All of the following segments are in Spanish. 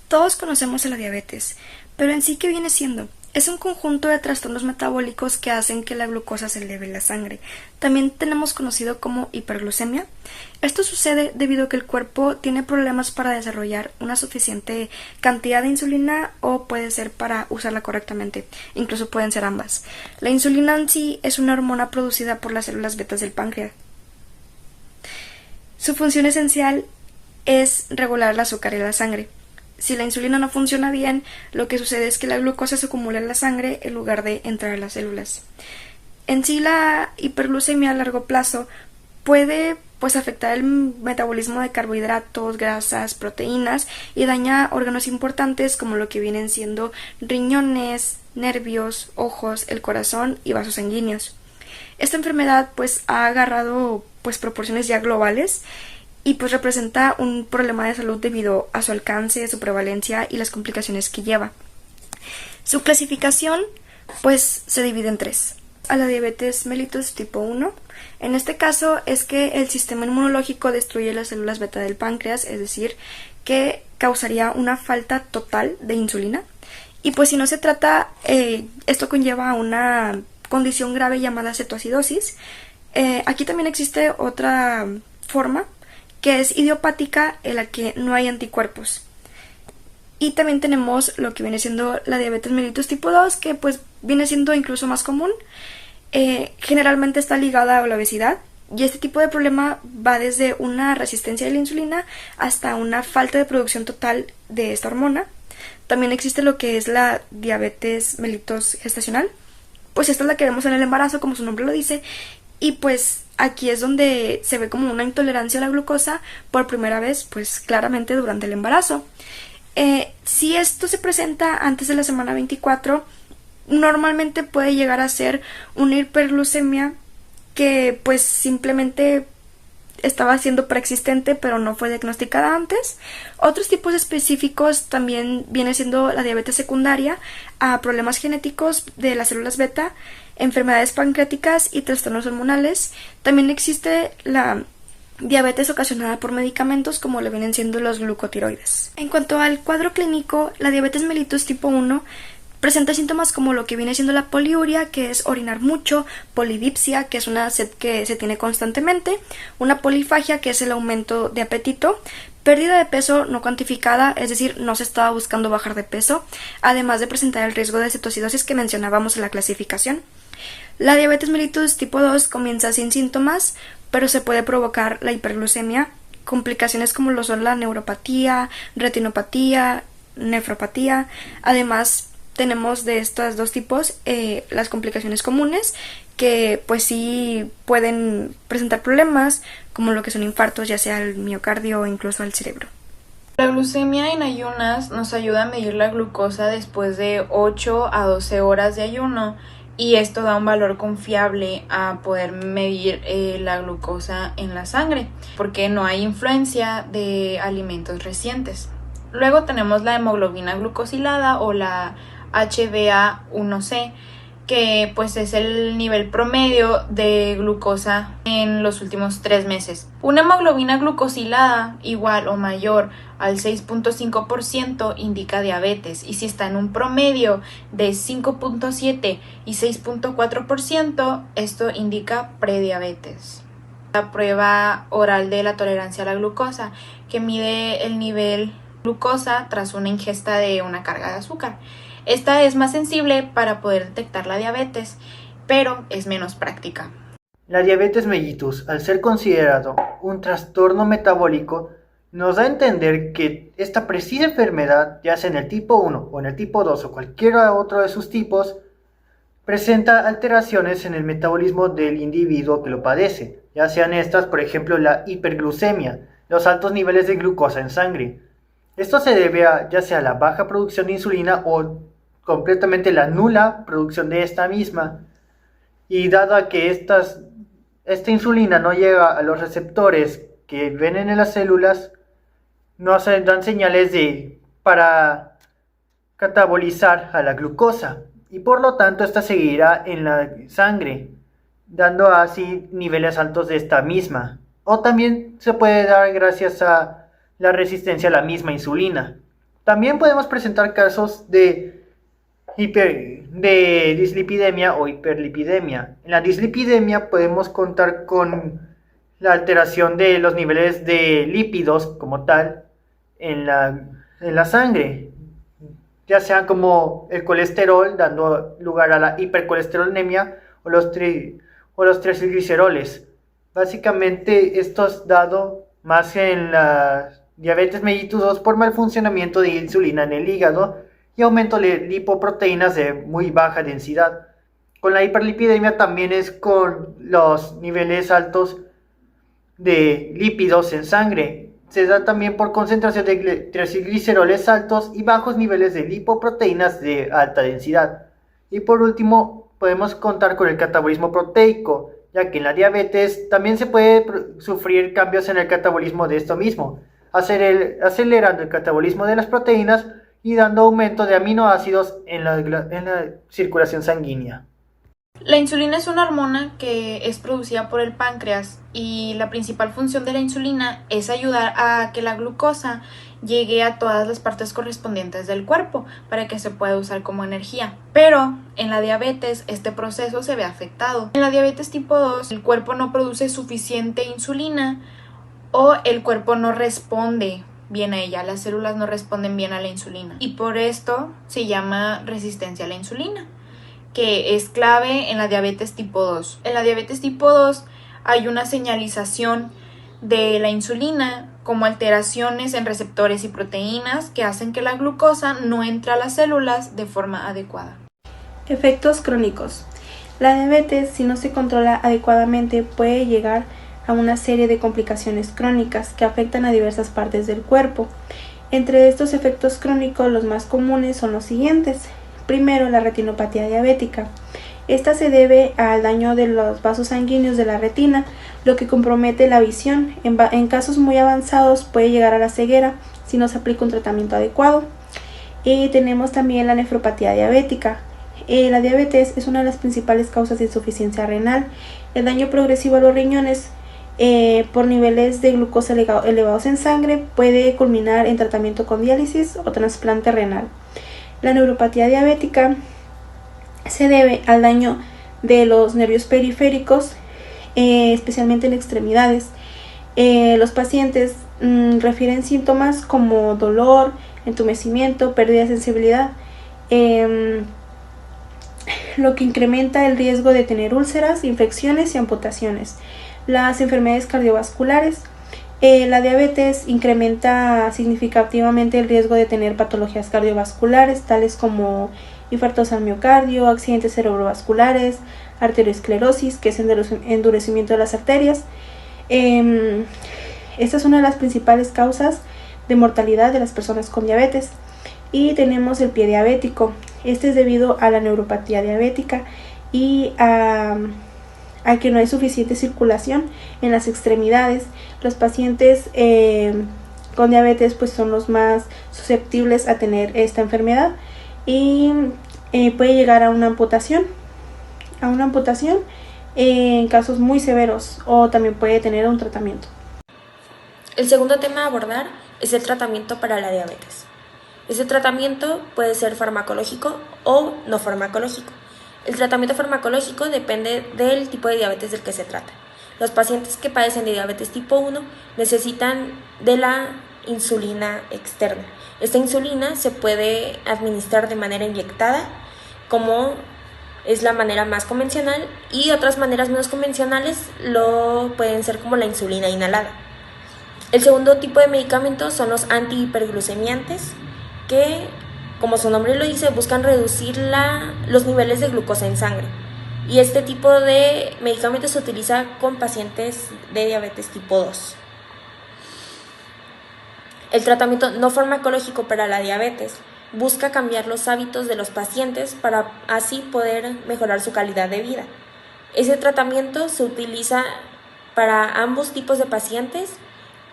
Todos conocemos a la diabetes, pero en sí, ¿qué viene siendo? Es un conjunto de trastornos metabólicos que hacen que la glucosa se eleve en la sangre. También tenemos conocido como hiperglucemia. Esto sucede debido a que el cuerpo tiene problemas para desarrollar una suficiente cantidad de insulina o puede ser para usarla correctamente. Incluso pueden ser ambas. La insulina en sí es una hormona producida por las células betas del páncreas. Su función esencial es regular el azúcar en la sangre. Si la insulina no funciona bien, lo que sucede es que la glucosa se acumula en la sangre en lugar de entrar a las células. En sí, la hiperglucemia a largo plazo puede afectar el metabolismo de carbohidratos, grasas, proteínas y daña órganos importantes como lo que vienen siendo riñones, nervios, ojos, el corazón y vasos sanguíneos. Esta enfermedad ha agarrado proporciones ya globales y representa un problema de salud debido a su alcance, su prevalencia y las complicaciones que lleva. Su clasificación se divide en tres. A la diabetes mellitus tipo 1. En este caso es que el sistema inmunológico destruye las células beta del páncreas, es decir, que causaría una falta total de insulina. Y si no se trata, esto conlleva a una condición grave llamada cetoacidosis. Aquí también existe otra forma que es idiopática, en la que no hay anticuerpos. Y también tenemos lo que viene siendo la diabetes mellitus tipo 2, que viene siendo incluso más común. Generalmente está ligada a la obesidad, y este tipo de problema va desde una resistencia a la insulina hasta una falta de producción total de esta hormona. También existe lo que es la diabetes mellitus gestacional. Esta es la que vemos en el embarazo, como su nombre lo dice, y aquí es donde se ve como una intolerancia a la glucosa por primera vez, claramente durante el embarazo. Si esto se presenta antes de la semana 24, normalmente puede llegar a ser una hiperglucemia que simplemente estaba siendo preexistente pero no fue diagnosticada antes. Otros tipos específicos también viene siendo la diabetes secundaria a problemas genéticos de las células beta, enfermedades pancreáticas y trastornos hormonales. También existe la diabetes ocasionada por medicamentos como lo vienen siendo los glucotiroides. En cuanto al cuadro clínico, la diabetes mellitus tipo 1 presenta síntomas como lo que viene siendo la poliuria, que es orinar mucho, polidipsia, que es una sed que se tiene constantemente, una polifagia, que es el aumento de apetito, pérdida de peso no cuantificada, es decir, no se estaba buscando bajar de peso, además de presentar el riesgo de cetoacidosis que mencionábamos en la clasificación. La diabetes mellitus tipo 2 comienza sin síntomas, pero se puede provocar la hiperglucemia, complicaciones como lo son la neuropatía, retinopatía, nefropatía. Además, tenemos de estos dos tipos las complicaciones comunes que sí pueden presentar problemas como lo que son infartos, ya sea al miocardio o incluso al cerebro. La glucemia en ayunas nos ayuda a medir la glucosa después de 8 a 12 horas de ayuno, y esto da un valor confiable a poder medir la glucosa en la sangre porque no hay influencia de alimentos recientes. Luego tenemos la hemoglobina glucosilada o la HbA1c, que es el nivel promedio de glucosa en los últimos 3 meses. Una hemoglobina glucosilada igual o mayor al 6.5% indica diabetes, y si está en un promedio de 5.7 y 6.4%, esto indica prediabetes. La prueba oral de la tolerancia a la glucosa, que mide el nivel glucosa tras una ingesta de una carga de azúcar. Esta es más sensible para poder detectar la diabetes, pero es menos práctica. La diabetes mellitus, al ser considerado un trastorno metabólico, nos da a entender que esta precisa enfermedad, ya sea en el tipo 1 o en el tipo 2 o cualquiera otro de sus tipos, presenta alteraciones en el metabolismo del individuo que lo padece, ya sean estas, por ejemplo, la hiperglucemia, los altos niveles de glucosa en sangre. Esto se debe a ya sea la baja producción de insulina o completamente la nula producción de esta misma, y dado a que esta insulina no llega a los receptores que ven en las células, no se dan señales para catabolizar a la glucosa, y por lo tanto esta seguirá en la sangre, dando así niveles altos de esta misma. O también se puede dar gracias a la resistencia a la misma insulina. También podemos presentar casos de dislipidemia o hiperlipidemia. En la dislipidemia podemos contar con la alteración de los niveles de lípidos como tal en la sangre, ya sean como el colesterol, dando lugar a la hipercolesterolemia o los trigliceroles. Básicamente esto es dado más en la diabetes mellitus 2 por mal funcionamiento de insulina en el hígado y aumento de lipoproteínas de muy baja densidad. Con la hiperlipidemia también es con los niveles altos de lípidos en sangre. Se da también por concentración de trigliceroles altos y bajos niveles de lipoproteínas de alta densidad. Y por último, podemos contar con el catabolismo proteico, ya que en la diabetes también se puede sufrir cambios en el catabolismo de esto mismo, acelerando el catabolismo de las proteínas y dando aumento de aminoácidos en la circulación sanguínea. La insulina es una hormona que es producida por el páncreas y la principal función de la insulina es ayudar a que la glucosa llegue a todas las partes correspondientes del cuerpo para que se pueda usar como energía. Pero en la diabetes este proceso se ve afectado. En la diabetes tipo 2 el cuerpo no produce suficiente insulina o el cuerpo no responde bien a ella, las células no responden bien a la insulina y por esto se llama resistencia a la insulina, que es clave en la diabetes tipo 2. En la diabetes tipo 2 hay una señalización de la insulina como alteraciones en receptores y proteínas que hacen que la glucosa no entre a las células de forma adecuada. Efectos crónicos. La diabetes, si no se controla adecuadamente, puede llegar a una serie de complicaciones crónicas que afectan a diversas partes del cuerpo. Entre estos efectos crónicos, los más comunes son los siguientes. Primero, la retinopatía diabética. Esta se debe al daño de los vasos sanguíneos de la retina, lo que compromete la visión. En casos muy avanzados puede llegar a la ceguera si no se aplica un tratamiento adecuado. Y tenemos también la nefropatía diabética. La diabetes es una de las principales causas de insuficiencia renal. El daño progresivo a los riñones por niveles de glucosa elevados en sangre puede culminar en tratamiento con diálisis o trasplante renal. La neuropatía diabética se debe al daño de los nervios periféricos, especialmente en extremidades. Los pacientes refieren síntomas como dolor, entumecimiento, pérdida de sensibilidad, lo que incrementa el riesgo de tener úlceras, infecciones y amputaciones. Las enfermedades cardiovasculares. La diabetes incrementa significativamente el riesgo de tener patologías cardiovasculares, tales como infartos al miocardio, accidentes cerebrovasculares, arteriosclerosis, que es endurecimiento de las arterias. Esta es una de las principales causas de mortalidad de las personas con diabetes. Y tenemos el pie diabético. Este es debido a la neuropatía diabética y a que no hay suficiente circulación en las extremidades. Los pacientes con diabetes pues son los más susceptibles a tener esta enfermedad y puede llegar a una amputación en casos muy severos, o también puede tener un tratamiento. El segundo tema a abordar es el tratamiento para la diabetes. Ese tratamiento puede ser farmacológico o no farmacológico. El tratamiento farmacológico depende del tipo de diabetes del que se trata. Los pacientes que padecen de diabetes tipo 1 necesitan de la insulina externa. Esta insulina se puede administrar de manera inyectada, como es la manera más convencional, y otras maneras menos convencionales lo pueden ser como la insulina inhalada. El segundo tipo de medicamentos son los antihiperglucemiantes, que, como su nombre lo dice, buscan reducir los niveles de glucosa en sangre. Y este tipo de medicamentos se utiliza con pacientes de diabetes tipo 2. El tratamiento no farmacológico para la diabetes busca cambiar los hábitos de los pacientes para así poder mejorar su calidad de vida. Ese tratamiento se utiliza para ambos tipos de pacientes,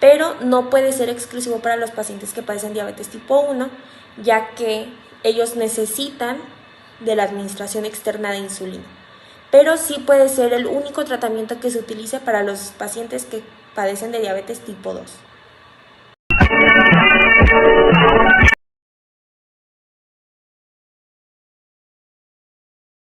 pero no puede ser exclusivo para los pacientes que padecen diabetes tipo 1, ya que ellos necesitan de la administración externa de insulina. Pero sí puede ser el único tratamiento que se utilice para los pacientes que padecen de diabetes tipo 2.